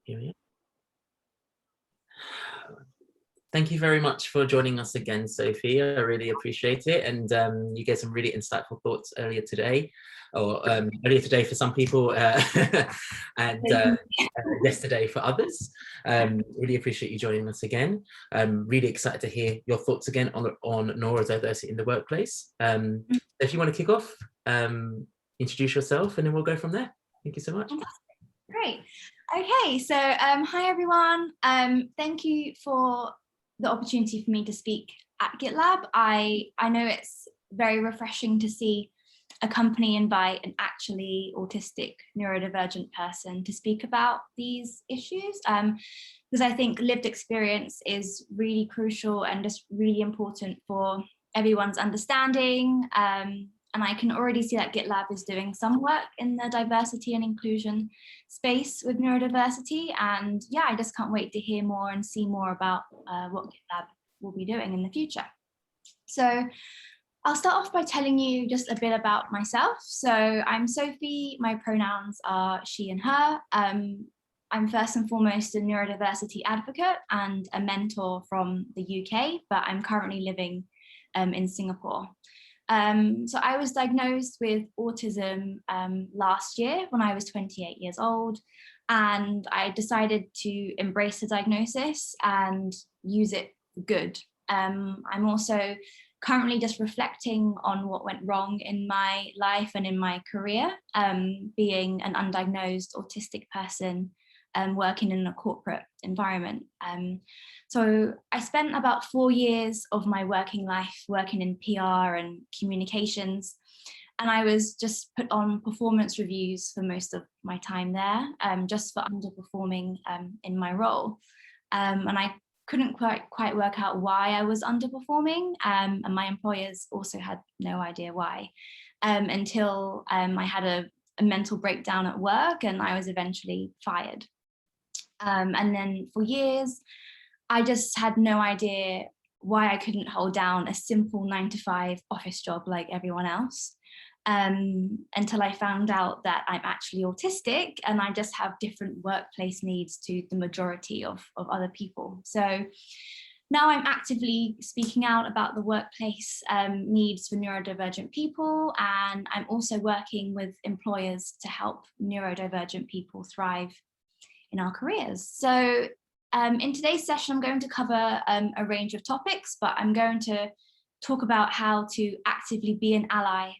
Here we are. Thank you very much for joining us again, Sophie. I really appreciate it. And you gave some really insightful thoughts earlier today, or earlier today for some people, and yesterday for others. Really appreciate you joining us again. Really excited to hear your thoughts again on neurodiversity in the workplace. If you want to kick off, introduce yourself, and then we'll go from there. Thank you so much. Great. Okay, so hi everyone. Thank you for the opportunity for me to speak at GitLab. I know it's very refreshing to see a company invite an actually autistic neurodivergent person to speak about these issues, because I think lived experience is really crucial and just really important for everyone's understanding. And I can already see that GitLab is doing some work in the diversity and inclusion space with neurodiversity. And yeah, I just can't wait to hear more and see more about what GitLab will be doing in the future. So I'll start off by telling you just a bit about myself. So I'm Sophie, my pronouns are she and her. I'm first and foremost a neurodiversity advocate and a mentor from the UK, but I'm currently living in Singapore. So I was diagnosed with autism last year when I was 28 years old, and I decided to embrace the diagnosis and use it for good. I'm also currently just reflecting on what went wrong in my life and in my career, being an undiagnosed autistic person working in a corporate environment. So I spent about 4 years of my working life working in PR and communications, and I was just put on performance reviews for most of my time there, just for underperforming in my role. And I couldn't quite work out why I was underperforming, and my employers also had no idea why, until I had a mental breakdown at work and I was eventually fired. And then for years, I just had no idea why I couldn't hold down a simple 9-to-5 office job like everyone else, until I found out that I'm actually autistic and I just have different workplace needs to the majority of other people. So now I'm actively speaking out about the workplace needs for neurodivergent people, and I'm also working with employers to help neurodivergent people thrive in our careers. So in today's session, I'm going to cover a range of topics, but I'm going to talk about how to actively be an ally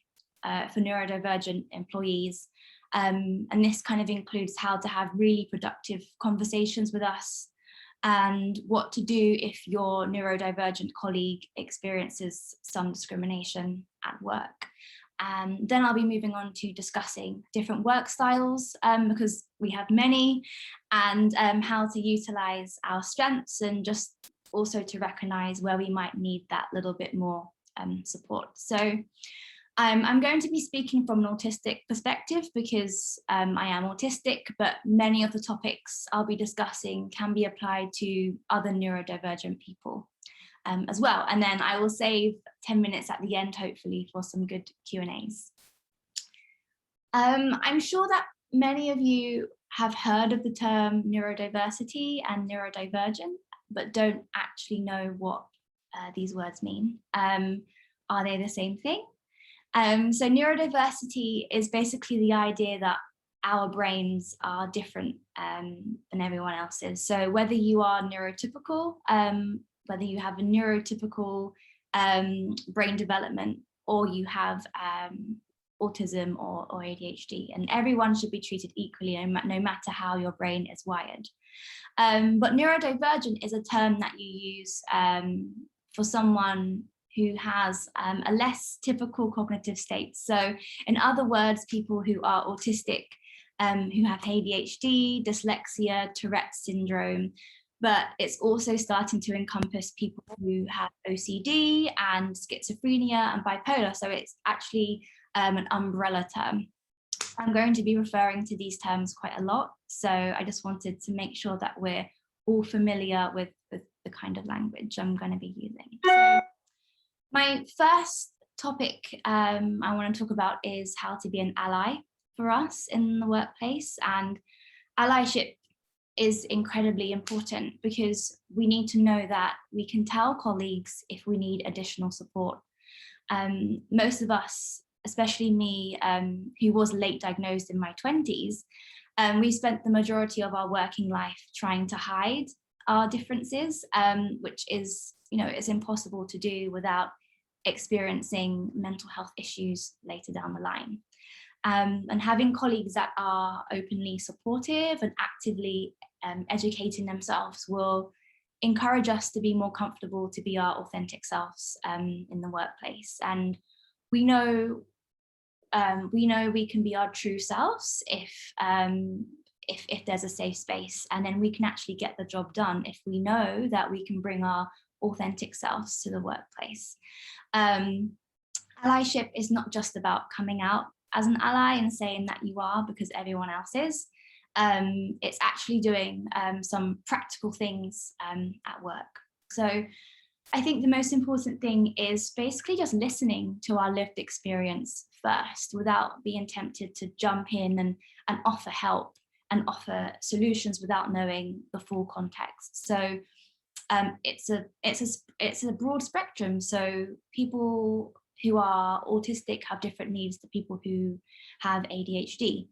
for neurodivergent employees. And this kind of includes how to have really productive conversations with us and what to do if your neurodivergent colleague experiences some discrimination at work. Then I'll be moving on to discussing different work styles, because we have many, and how to utilize our strengths, and just also to recognize where we might need that little bit more support. So I'm going to be speaking from an autistic perspective because I am autistic, but many of the topics I'll be discussing can be applied to other neurodivergent people as well. And then I will save 10 minutes at the end, hopefully, for some good Q&As. I'm sure that many of you have heard of the term neurodiversity and neurodivergent, but don't actually know what these words mean. Are they the same thing? So neurodiversity is basically the idea that our brains are different than everyone else's. So whether you are neurotypical, whether you have a neurotypical brain development, or you have autism or ADHD, and everyone should be treated equally no matter how your brain is wired. But neurodivergent is a term that you use for someone who has a less typical cognitive state. So in other words, people who are autistic, who have ADHD, dyslexia, Tourette's syndrome, but it's also starting to encompass people who have OCD and schizophrenia and bipolar. So it's actually an umbrella term. I'm going to be referring to these terms quite a lot. So I just wanted to make sure that we're all familiar with the kind of language I'm going to be using. So my first topic I want to talk about is how to be an ally for us in the workplace. And allyship is incredibly important, because we need to know that we can tell colleagues if we need additional support. Most of us, especially me, who was late diagnosed in my 20s, we spent the majority of our working life trying to hide our differences, which is, it's impossible to do without experiencing mental health issues later down the line. And having colleagues that are openly supportive and actively educating themselves will encourage us to be more comfortable to be our authentic selves in the workplace. And we know we can be our true selves if there's a safe space, and then we can actually get the job done if we know that we can bring our authentic selves to the workplace. Allyship is not just about coming out as an ally and saying that you are because everyone else is. It's actually doing some practical things at work. So I think the most important thing is basically just listening to our lived experience first, without being tempted to jump in and offer help and offer solutions without knowing the full context. So it's a broad spectrum. So people who are autistic have different needs to people who have ADHD.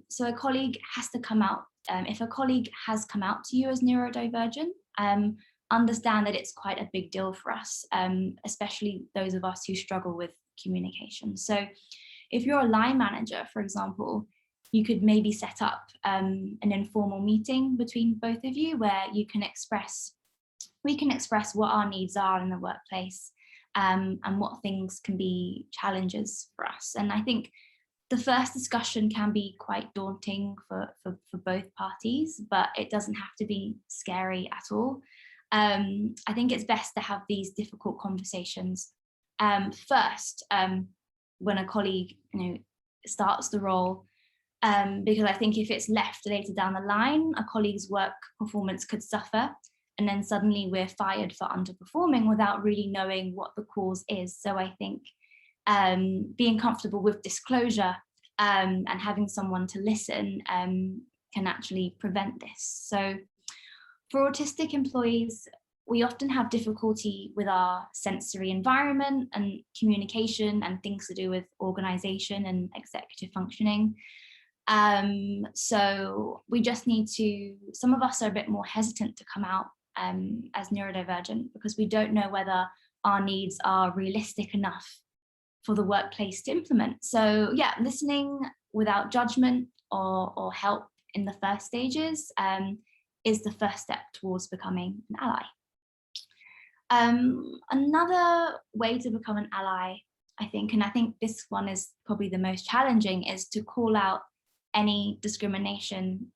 So a colleague has to come out, if a colleague has come out to you as neurodivergent, understand that it's quite a big deal for us, especially those of us who struggle with communication. So if you're a line manager, for example, you could maybe set up an informal meeting between both of you where we can express what our needs are in the workplace, and what things can be challenges for us. And I think the first discussion can be quite daunting for both parties, but it doesn't have to be scary at all. I think it's best to have these difficult conversations first when a colleague starts the role, because I think if it's left later down the line, a colleague's work performance could suffer, and then suddenly we're fired for underperforming without really knowing what the cause is. So I think being comfortable with disclosure and having someone to listen can actually prevent this. So for autistic employees, we often have difficulty with our sensory environment and communication and things to do with organization and executive functioning. So we just need to, some of us are a bit more hesitant to come out as neurodivergent because we don't know whether our needs are realistic enough for the workplace to implement. So yeah, listening without judgment or help in the first stages is the first step towards becoming an ally. Another way to become an ally, I think, and I think this one is probably the most challenging, is to call out any discrimination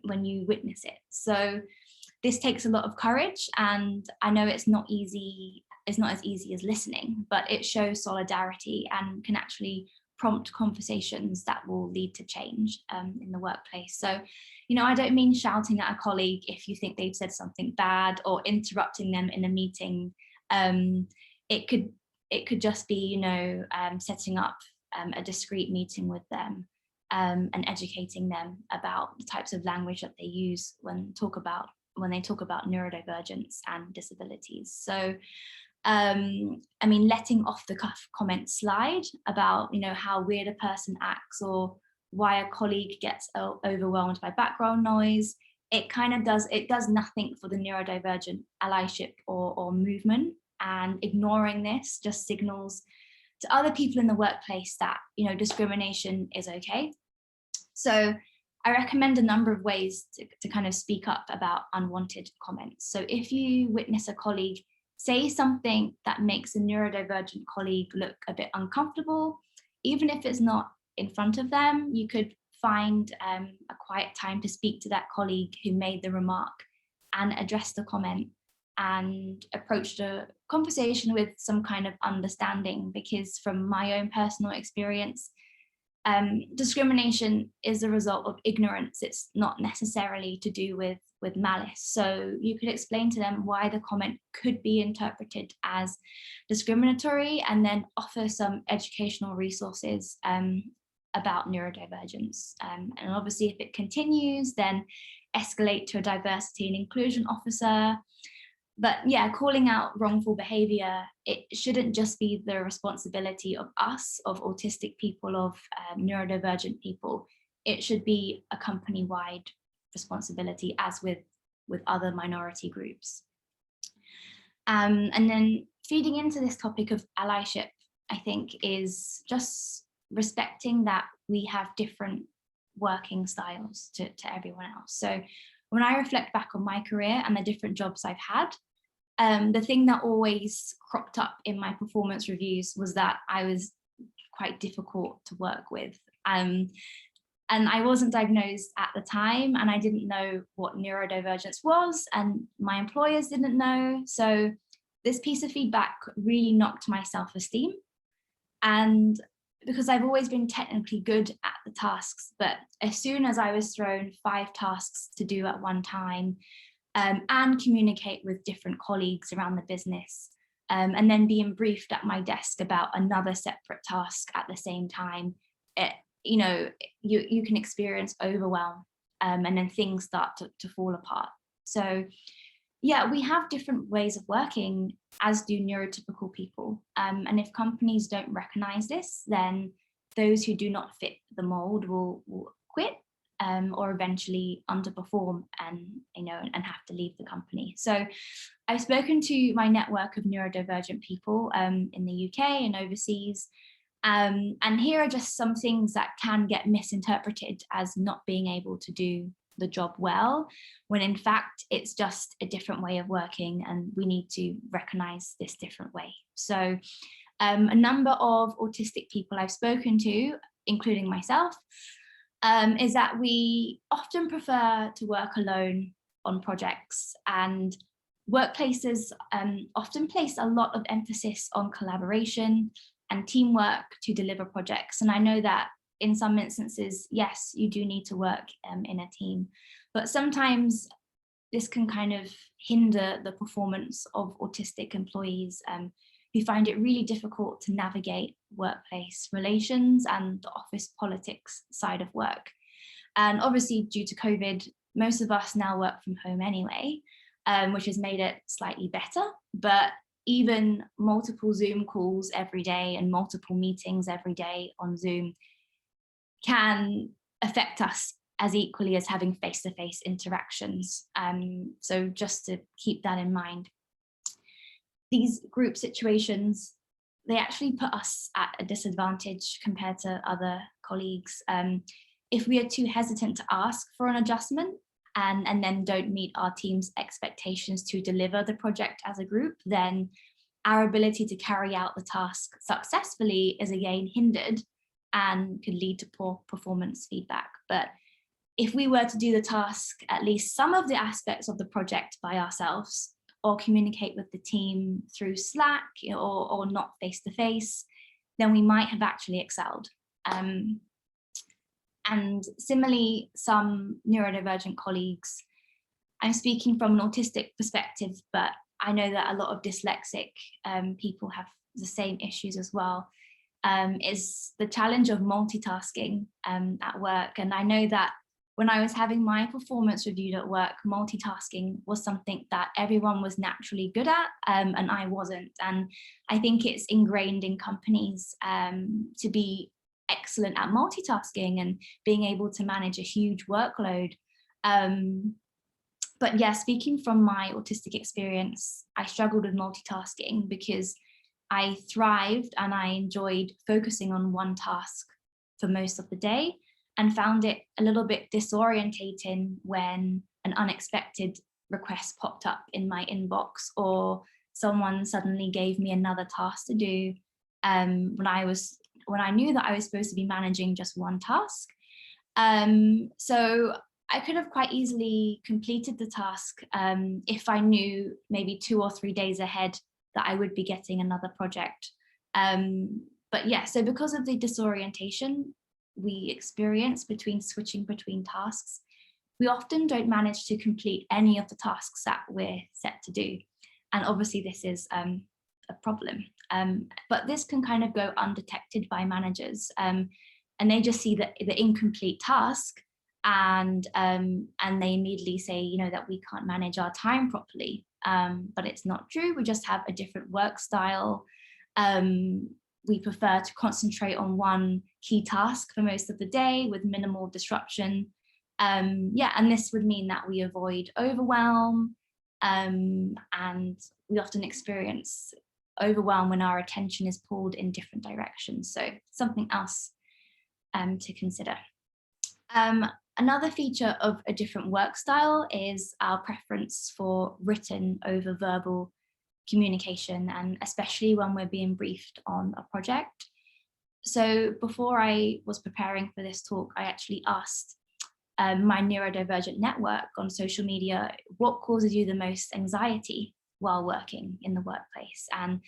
when you witness it. So this takes a lot of courage, and I know it's not easy. It's not as easy as listening, but it shows solidarity and can actually prompt conversations that will lead to change in the workplace. So, I don't mean shouting at a colleague if you think they've said something bad or interrupting them in a meeting. It could just be, setting up a discreet meeting with them and educating them about the types of language that they use when they talk about neurodivergence and disabilities. So, letting off the cuff comments slide about, how weird a person acts or why a colleague gets overwhelmed by background noise, it does nothing for the neurodivergent allyship or movement. And ignoring this just signals to other people in the workplace that, discrimination is okay. So I recommend a number of ways to kind of speak up about unwanted comments. So if you witness a colleague say something that makes a neurodivergent colleague look a bit uncomfortable, even if it's not in front of them, you could find a quiet time to speak to that colleague who made the remark and address the comment and approach the conversation with some kind of understanding, because from my own personal experience, discrimination is a result of ignorance. It's not necessarily to do with malice. So you could explain to them why the comment could be interpreted as discriminatory, and then offer some educational resources about neurodivergence. And obviously if it continues, then escalate to a diversity and inclusion officer. But yeah, calling out wrongful behavior, it shouldn't just be the responsibility of us, of autistic people, of neurodivergent people. It should be a company-wide responsibility, as with other minority groups. And then feeding into this topic of allyship, I think, is just respecting that we have different working styles to everyone else. So when I reflect back on my career and the different jobs I've had, the thing that always cropped up in my performance reviews was that I was quite difficult to work with. And I wasn't diagnosed at the time, and I didn't know what neurodivergence was, and my employers didn't know. So this piece of feedback really knocked my self-esteem. And because I've always been technically good at the tasks, but as soon as I was thrown 5 tasks to do at one time, and communicate with different colleagues around the business, and then being briefed at my desk about another separate task at the same time, you can experience overwhelm, and then things start to fall apart. So yeah, we have different ways of working, as do neurotypical people. And if companies don't recognize this, then those who do not fit the mold will quit, or eventually underperform and have to leave the company. So I've spoken to my network of neurodivergent people in the UK and overseas. And here are just some things that can get misinterpreted as not being able to do the job well, when in fact it's just a different way of working, and we need to recognize this different way. So a number of autistic people I've spoken to, including myself, is that we often prefer to work alone on projects, and workplaces often place a lot of emphasis on collaboration and teamwork to deliver projects. And I know that in some instances, yes, you do need to work in a team, but sometimes this can kind of hinder the performance of autistic employees who find it really difficult to navigate workplace relations and the office politics side of work. And obviously, due to COVID, most of us now work from home anyway, which has made it slightly better. But even multiple Zoom calls every day and multiple meetings every day on Zoom can affect us as equally as having face-to-face interactions. So just to keep that in mind. These group situations, they actually put us at a disadvantage compared to other colleagues. If we are too hesitant to ask for an adjustment and then don't meet our team's expectations to deliver the project as a group, then our ability to carry out the task successfully is again hindered and could lead to poor performance feedback. But if we were to do the task, at least some of the aspects of the project by ourselves, or communicate with the team through Slack or not face-to-face, then we might have actually excelled. And similarly, some neurodivergent colleagues, I'm speaking from an autistic perspective, but I know that a lot of dyslexic people have the same issues as well, is the challenge of multitasking at work. And I know that when I was having my performance reviewed at work, multitasking was something that everyone was naturally good at, and I wasn't. And I think it's ingrained in companies to be excellent at multitasking and being able to manage a huge workload. But yeah, speaking from my autistic experience, I struggled with multitasking because I thrived and I enjoyed focusing on one task for most of the day, and found it a little bit disorientating when an unexpected request popped up in my inbox, or someone suddenly gave me another task to do when I knew that I was supposed to be managing just one task. So I could have quite easily completed the task if I knew maybe 2 or 3 days ahead that I would be getting another project. But yeah, so because of the disorientation we experience between switching between tasks, we often don't manage to complete any of the tasks that we're set to do. And obviously this is a problem. But this can kind of go undetected by managers, and they just see the incomplete task and they immediately say, you know, that we can't manage our time properly. But it's not true. We just have a different work style. We prefer to concentrate on one key task for most of the day with minimal disruption. Yeah, and this would mean that we avoid overwhelm, and we often experience overwhelm when our attention is pulled in different directions. So something else to consider. Another feature of a different work style is our preference for written over verbal communication, and especially when we're being briefed on a project. So before I was preparing for this talk, I actually asked my neurodivergent network on social media, what causes you the most anxiety while working in the workplace? And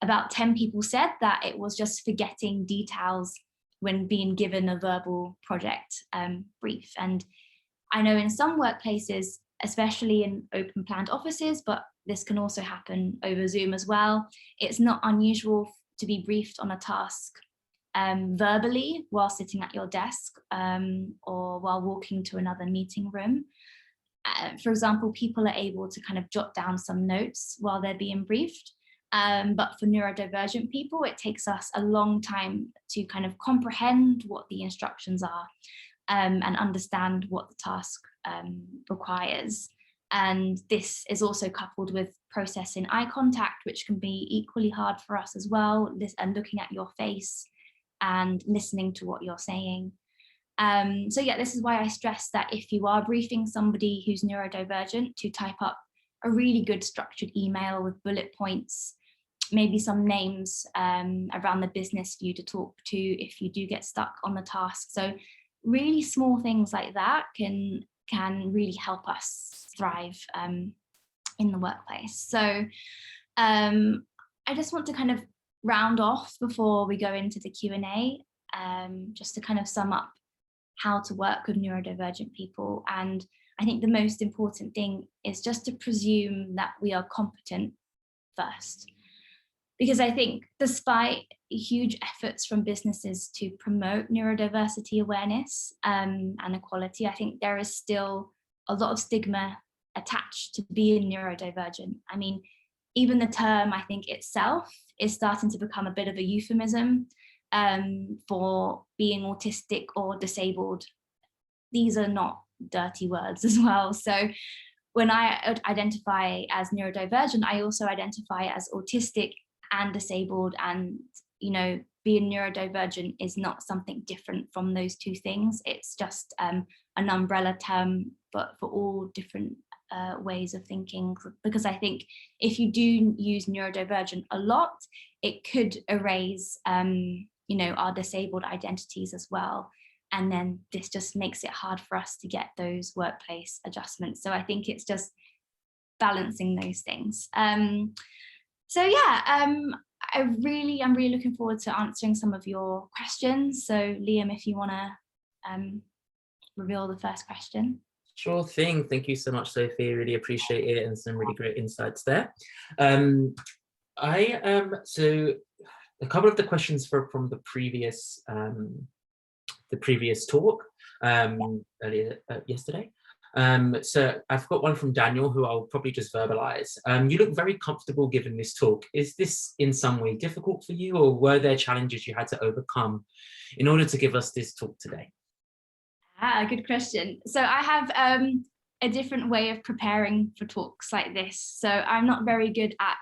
about 10 people said that it was just forgetting details when being given a verbal project brief. And I know in some workplaces, especially in open planned offices, but this can also happen over Zoom as well, it's not unusual to be briefed on a task verbally while sitting at your desk or while walking to another meeting room. For example, people are able to kind of jot down some notes while they're being briefed. But for neurodivergent people, it takes us a long time to kind of comprehend what the instructions are and understand what the task requires. And this is also coupled with processing eye contact, which can be equally hard for us as well, and looking at your face and listening to what you're saying. So yeah, this is why I stress that if you are briefing somebody who's neurodivergent, to type up a really good structured email with bullet points, maybe some names around the business for you to talk to if you do get stuck on the task. So really small things like that can really help us thrive in the workplace. So I just want to kind of round off before we go into the Q&A, just to kind of sum up how to work with neurodivergent people. And I think the most important thing is just to presume that we are competent first. Because I think despite huge efforts from businesses to promote neurodiversity awareness and equality, I think there is still a lot of stigma attached to being neurodivergent. I mean, even the term, I think itself, is starting to become a bit of a euphemism for being autistic or disabled. These are not dirty words as well. So when I identify as neurodivergent, I also identify as autistic and disabled, and you know, being neurodivergent is not something different from those two things. It's just an umbrella term, but for all different ways of thinking, because I think if you do use neurodivergent a lot, it could erase you know, our disabled identities as well, and then this just makes it hard for us to get those workplace adjustments. So I think it's just balancing those things. So yeah, I'm really looking forward to answering some of your questions. So Liam, if you want to reveal the first question. Sure thing. Thank you so much, Sophie. Really appreciate it, and some really great insights there. So a couple of the questions from the previous talk earlier yesterday. So I've got one from Daniel, who I'll probably just verbalize. You look very comfortable giving this talk. Is this in some way difficult for you, or were there challenges you had to overcome in order to give us this talk today? Good question. So I have a different way of preparing for talks like this. So I'm not very good at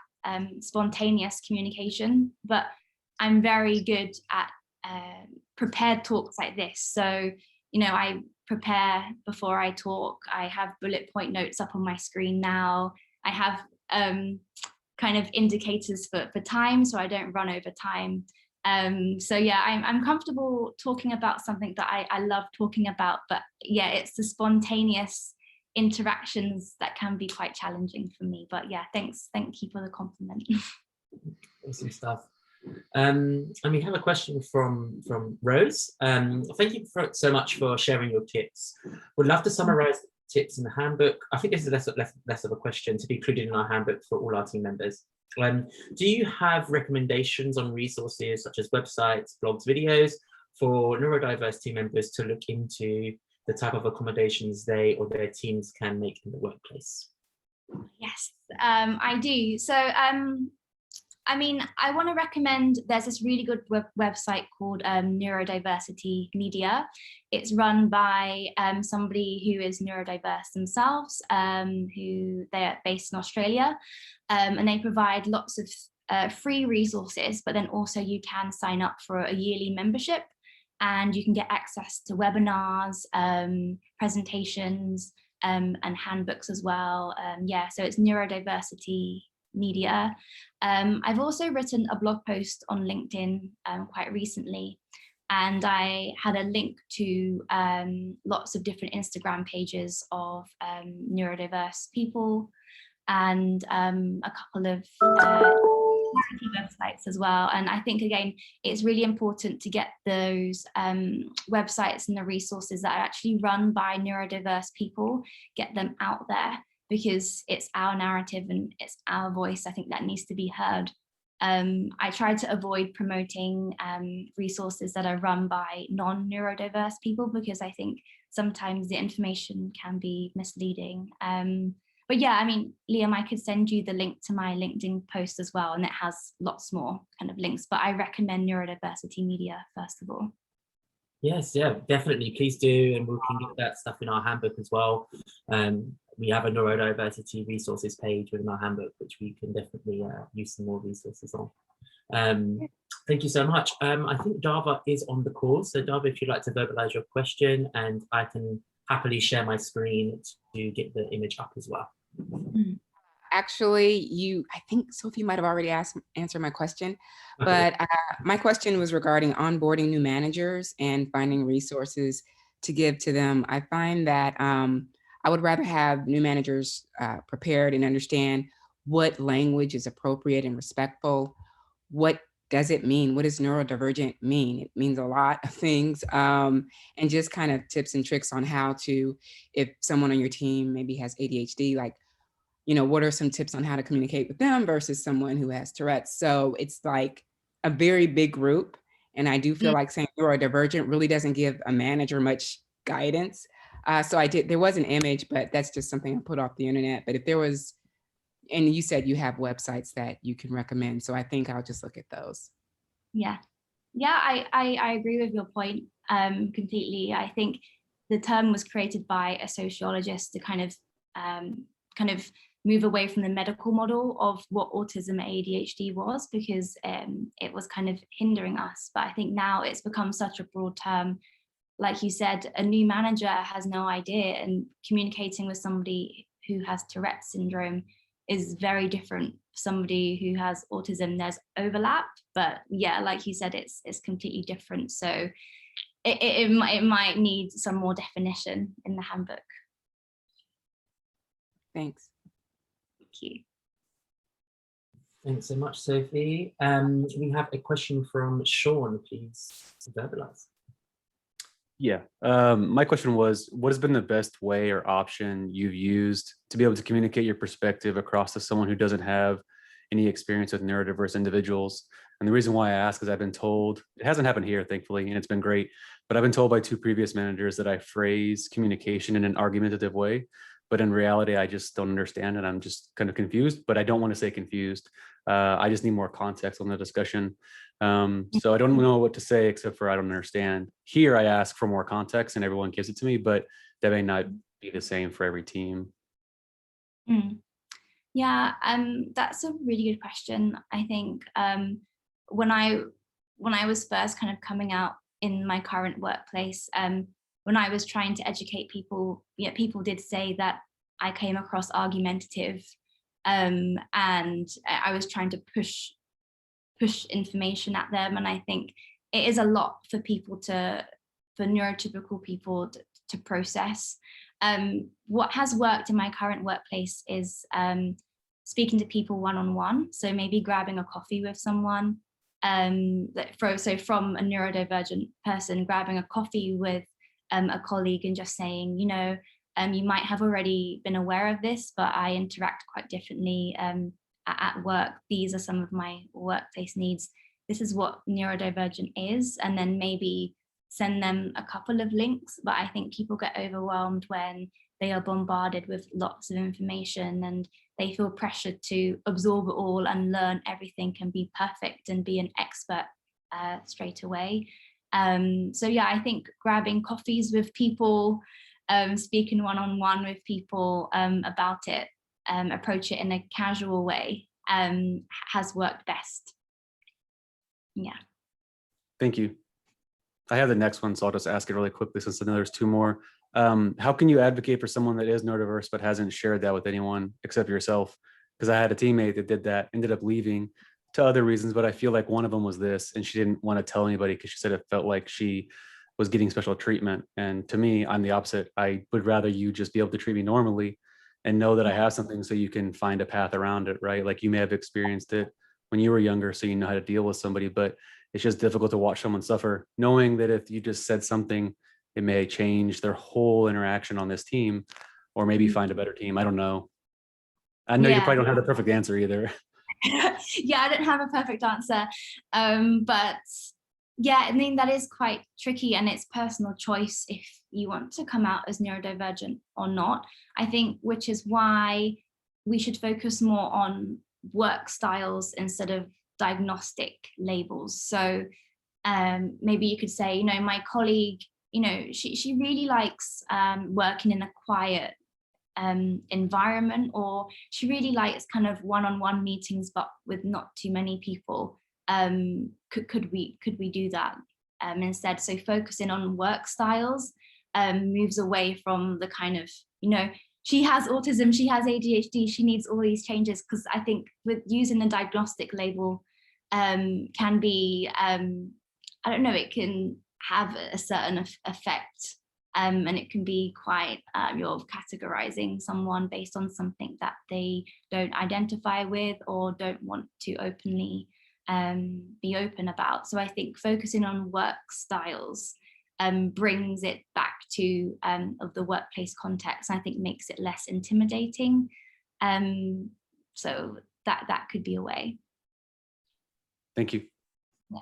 spontaneous communication, but I'm very good at prepared talks like this. So, you know, I prepare before I talk. I have bullet point notes up on my screen now. I have kind of indicators for time, so I don't run over time. So yeah, I'm comfortable talking about something that I love talking about, but yeah, it's the spontaneous interactions that can be quite challenging for me. But yeah, thank you for the compliment. Awesome stuff. And we have a question from Rose. Thank you so much for sharing your tips. Would love to summarize the tips in the handbook. I think this is less of a question to be included in our handbook for all our team members. Do you have recommendations on resources such as websites, blogs, videos for neurodiverse team members to look into the type of accommodations they or their teams can make in the workplace? Yes, I do. So, I mean, I want to recommend, there's this really good website called Neurodiversity Media. It's run by somebody who is neurodiverse themselves, who they're based in Australia, and they provide lots of free resources, but then also you can sign up for a yearly membership and you can get access to webinars, presentations, and handbooks as well. Yeah, so it's Neurodiversity Media. I've also written a blog post on LinkedIn quite recently, and I had a link to lots of different Instagram pages of neurodiverse people and a couple of charity websites as well. And I think, again, it's really important to get those websites and the resources that are actually run by neurodiverse people, get them out there, because it's our narrative and it's our voice, I think, that needs to be heard. I try to avoid promoting resources that are run by non-neurodiverse people, because I think sometimes the information can be misleading. But yeah, I mean, Liam, I could send you the link to my LinkedIn post as well, and it has lots more kind of links, but I recommend Neurodiversity Media first of all. Yes, yeah, definitely, please do, and we can get that stuff in our handbook as well. We have a neurodiversity resources page within our handbook, which we can definitely use some more resources on. Thank you so much. I think Dava is on the call. So Dava, if you'd like to verbalize your question, and I can happily share my screen to get the image up as well. Actually, I think Sophie might have already answered my question, but my question was regarding onboarding new managers and finding resources to give to them. I find that I would rather have new managers prepared and understand what language is appropriate and respectful. What does it mean? What does neurodivergent mean? It means a lot of things, and just kind of tips and tricks on how to, if someone on your team maybe has ADHD, like, what are some tips on how to communicate with them versus someone who has Tourette's? So it's like a very big group. And I do feel like saying neurodivergent really doesn't give a manager much guidance. So there was an image, but that's just something I put off the internet. But if there was, and you said you have websites that you can recommend, so I think I'll just look at those. Yeah, I agree with your point completely. I think the term was created by a sociologist to kind of move away from the medical model of what autism and ADHD was, because it was kind of hindering us. But I think now it's become such a broad term. Like you said, a new manager has no idea, and communicating with somebody who has Tourette's syndrome is very different. Somebody who has autism, there's overlap, but yeah, like you said, it's completely different. So it might need some more definition in the handbook. Thanks. Thank you. Thanks so much, Sophie. We have a question from Sean, please verbalize. Yeah, my question was, what has been the best way or option you've used to be able to communicate your perspective across to someone who doesn't have any experience with neurodiverse individuals? And the reason why I ask is I've been told, it hasn't happened here, thankfully, and it's been great, but I've been told by 2 previous managers that I phrase communication in an argumentative way, but in reality, I just don't understand, and I'm just kind of confused, but I don't want to say confused. I just need more context on the discussion. So I don't know what to say except for I don't understand. Here I ask for more context and everyone gives it to me, but that may not be the same for every team. Yeah, that's a really good question. I think when I was first kind of coming out in my current workplace, when I was trying to educate people, people did say that I came across argumentative, and I was trying to push information at them. And I think it is a lot for neurotypical people to process. What has worked in my current workplace is speaking to people one-on-one. So maybe grabbing a coffee with someone. So from a neurodivergent person, grabbing a coffee with a colleague and just saying, you might have already been aware of this, but I interact quite differently at work. These are some of my workplace needs. This is what neurodivergent is. And then maybe send them a couple of links, but I think people get overwhelmed when they are bombarded with lots of information and they feel pressured to absorb it all and learn everything and be perfect and be an expert straight away. So yeah, I think grabbing coffees with people, speaking one-on-one with people about it, approach it in a casual way, has worked best. Yeah. Thank you. I have the next one, so I'll just ask it really quickly since I know there's two more. How can you advocate for someone that is neurodiverse but hasn't shared that with anyone except yourself? Because I had a teammate that did that, ended up leaving to other reasons, but I feel like one of them was this, and she didn't want to tell anybody because she said it felt like she was getting special treatment. And to me, I'm the opposite. I would rather you just be able to treat me normally and know that I have something so you can find a path around it, right? Like you may have experienced it when you were younger, so you know how to deal with somebody, but it's just difficult to watch someone suffer, knowing that if you just said something, it may change their whole interaction on this team, or maybe find a better team. I don't know. I know you probably don't have the perfect answer either. Yeah, I don't have a perfect answer, but yeah, I mean, that is quite tricky, and it's personal choice if you want to come out as neurodivergent or not. I think, which is why we should focus more on work styles instead of diagnostic labels. So maybe you could say, you know, my colleague, you know, she really likes working in a quiet environment, or she really likes kind of one-on-one meetings but with not too many people. Could we do that instead? So focusing on work styles moves away from the kind of, you know, she has autism, she has ADHD, she needs all these changes, because I think with using the diagnostic label can be, I don't know, it can have a certain effect, and it can be quite, you're categorizing someone based on something that they don't identify with or don't want to openly be open about. So I think focusing on work styles brings it back to of the workplace context, and I think makes it less intimidating. So that could be a way. Thank you. Yeah.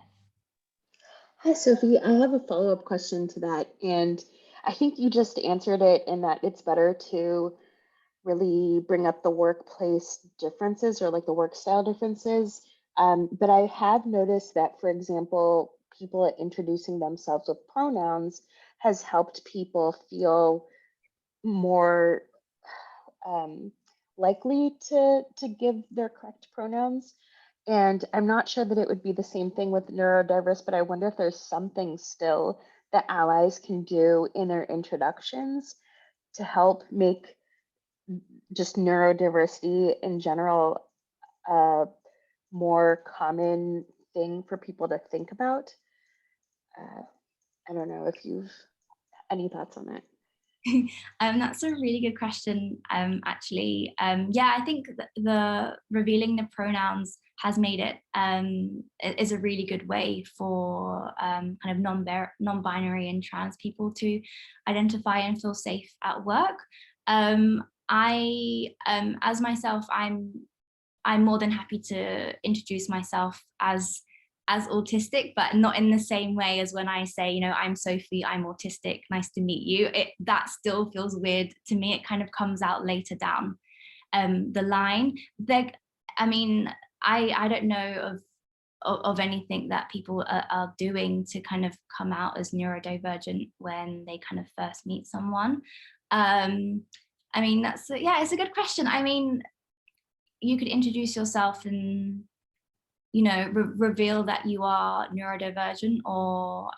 Hi, Sophie. I have a follow-up question to that. And I think you just answered it in that it's better to really bring up the workplace differences, or like the work style differences. But I have noticed that, for example, people introducing themselves with pronouns has helped people feel more likely to give their correct pronouns. And I'm not sure that it would be the same thing with neurodiverse, but I wonder if there's something still that allies can do in their introductions to help make just neurodiversity in general a more common thing for people to think about. I don't know if you've any thoughts on that. That's a really good question, actually. Yeah, I think the revealing the pronouns has made it is a really good way for kind of non-binary and trans people to identify and feel safe at work. As myself, I'm more than happy to introduce myself as autistic, but not in the same way as when I say, you know, I'm Sophie, I'm autistic, nice to meet you. That still feels weird to me. It kind of comes out later down the line. I mean, I don't know of anything that people are doing to kind of come out as neurodivergent when they kind of first meet someone. I mean, it's a good question. I mean, you could introduce yourself and, you know, reveal that you are neurodivergent, or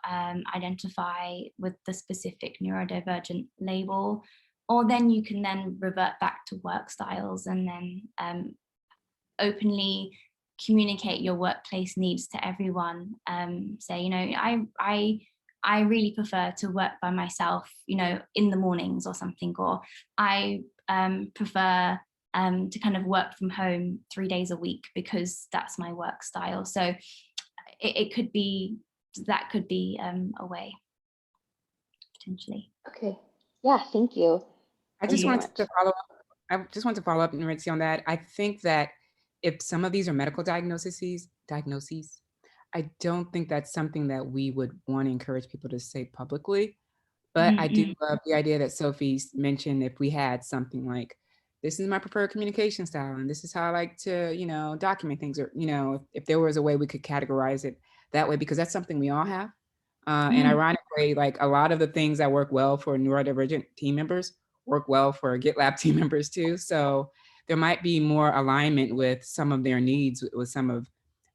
identify with the specific neurodivergent label, or then you can then revert back to work styles and then openly communicate your workplace needs to everyone. Say, you know, I really prefer to work by myself, you know, in the mornings or something, or I prefer to kind of work from home 3 days a week because that's my work style. So it could be, that could be a way, potentially. Okay. Yeah, thank you. I just want to follow up. I just want to follow up, Neurodiversity, on that. I think that if some of these are medical diagnoses, I don't think that's something that we would want to encourage people to say publicly. But I do love the idea that Sophie mentioned, if we had something like, this is my preferred communication style, and this is how I like to, you know, document things, or, you know, if there was a way we could categorize it that way, because that's something we all have. And ironically, like a lot of the things that work well for neurodivergent team members work well for GitLab team members too. So there might be more alignment with some of their needs with some of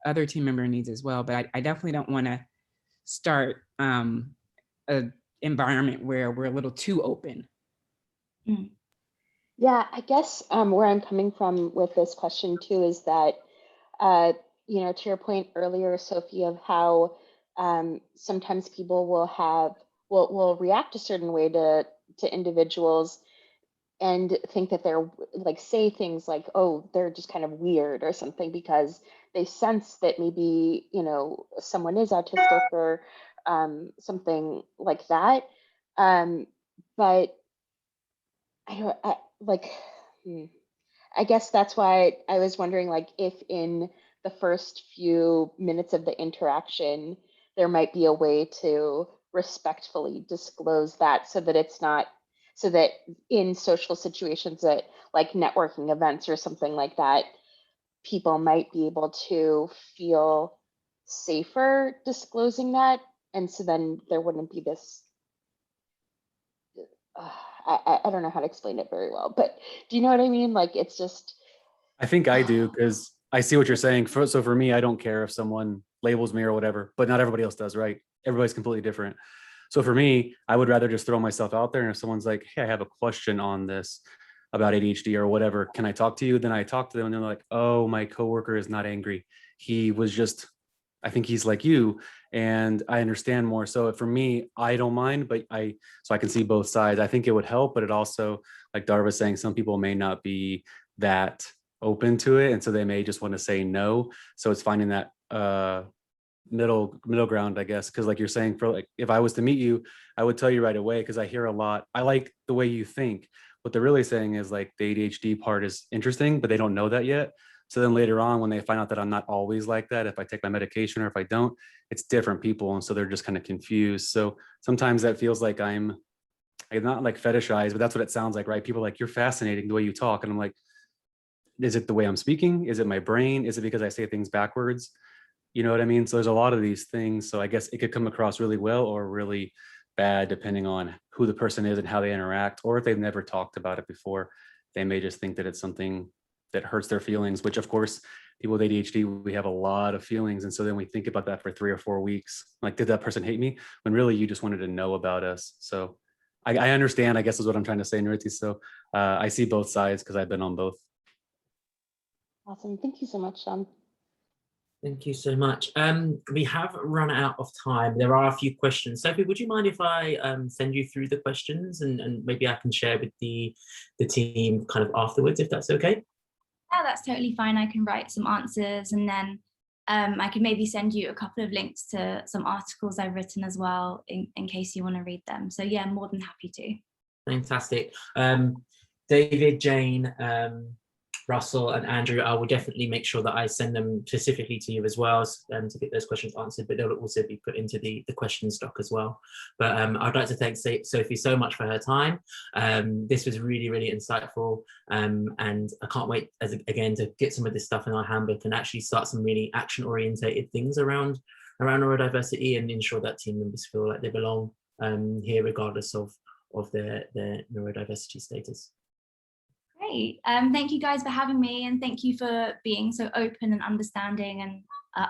other team member needs as well. But I definitely don't want to start a environment where we're a little too open. Yeah, I guess where I'm coming from with this question too is that, you know, to your point earlier, Sophie, of how sometimes people will react a certain way to individuals and think that they're like, say things like, oh, they're just kind of weird or something because they sense that maybe, you know, someone is autistic or something like that. But I guess that's why I was wondering, like, if in the first few minutes of the interaction, there might be a way to respectfully disclose that so that it's not, so that in social situations that like networking events or something like that, people might be able to feel safer disclosing that. And so then there wouldn't be this, I don't know how to explain it very well, but do you know what I mean? Like, it's just. I think I do, because I see what you're saying. So for me, I don't care if someone labels me or whatever, but not everybody else does, right? Everybody's completely different. So for me, I would rather just throw myself out there. And if someone's like, hey, I have a question on this about ADHD or whatever, can I talk to you? Then I talk to them and they're like, oh, my coworker is not angry. He was just, I think he's like you, and I understand more. So for me, I don't mind, but so I can see both sides. I think it would help, but it also, like Darva was saying, some people may not be that open to it, and so they may just want to say no. So it's finding that middle ground, I guess, because like you're saying, for like, if I was to meet you, I would tell you right away, because I hear a lot, I like the way you think. What they're really saying is like the ADHD part is interesting, but they don't know that yet. So then later on, when they find out that I'm not always like that, if I take my medication or if I don't, it's different people, and so they're just kind of confused. So sometimes that feels like I'm not like fetishized, but that's what it sounds like, right? People are like, you're fascinating the way you talk, and I'm like, is it the way I'm speaking? Is it my brain? Is it because I say things backwards? You know what I mean? So there's a lot of these things. So I guess it could come across really well or really bad, depending on who the person is and how they interact, or if they've never talked about it before, they may just think that it's something that hurts their feelings, which of course, people with ADHD, we have a lot of feelings. And so then we think about that for 3 or 4 weeks. Like, did that person hate me? When really you just wanted to know about us. So I understand, I guess is what I'm trying to say, Nriti. So I see both sides because I've been on both. Awesome. Thank you so much, Sean. Thank you so much. We have run out of time. There are a few questions. Sophie, would you mind if I send you through the questions and maybe I can share with the team kind of afterwards, if that's okay? Yeah, that's totally fine. I can write some answers, and then I can maybe send you a couple of links to some articles I've written as well in case you want to read them. So yeah, more than happy to. Fantastic. David, Jane, Russell and Andrew, I will definitely make sure that I send them specifically to you as well to get those questions answered, but they'll also be put into the question stock as well. But I'd like to thank Sophie so much for her time. This was really, really insightful, and I can't wait again to get some of this stuff in our handbook and actually start some really action-orientated things around neurodiversity and ensure that team members feel like they belong here regardless of their neurodiversity status. Great. Thank you guys for having me, and thank you for being so open and understanding and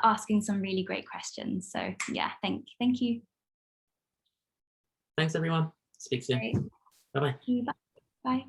asking some really great questions. So yeah, thank you. Thanks everyone. Speak soon. Great. Bye-bye. Bye. Bye.